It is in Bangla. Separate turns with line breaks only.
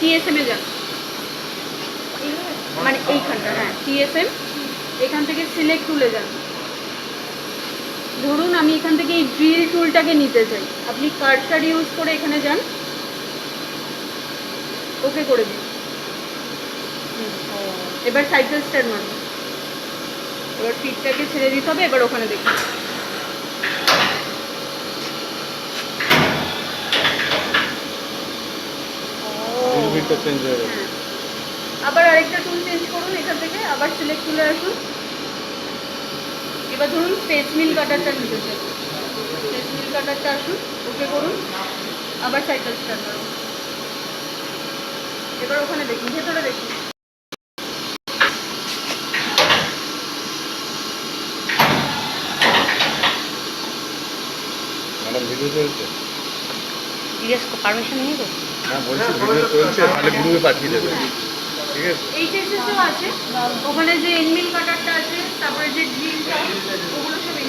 টিএসএম এ যান, মানে এইখানটা, হ্যাঁ টিএসএম, এখান থেকে সিলেক্ট টুলে যান। ধরুন আমি এখান থেকে এই ড্রিল টুলটাকে নিতে চাই, আপনি কার্সার ইউজ করে এখানে যান, ওকে করে দিন। এবার সাইকেল স্টার্ট মারুন, এবার ফিটটাকে ছেড়ে দিতে হবে, এবার ওখানে দেখুন।
চেঞ্জ হয়ে গেছে।
আবার আরেকটা টুল চেঞ্জ করুন, এখান থেকে আবার সিলেক্ট টুলে আসুন। এবার ধরুন স্পেস মিল কাটারটা নিতে চাই, স্পেস মিল কাটারটা আসুন, ওকে করুন, আবার সাইকেল স্টার্ট করুন, এবার ওখানে দেখুন, ভেতরে দেখুন।
ম্যাডাম ভিডিও চলছে?
জিজ্ঞেস পারমিশন নিয়ে তো?
হ্যাঁ বলছি ভিডিও চলছে, তাহলে গ্রুপে পাঠিয়ে দেবে, ঠিক আছে?
এইচএসএসও আছে, ওখানে যে এনমিল কাটার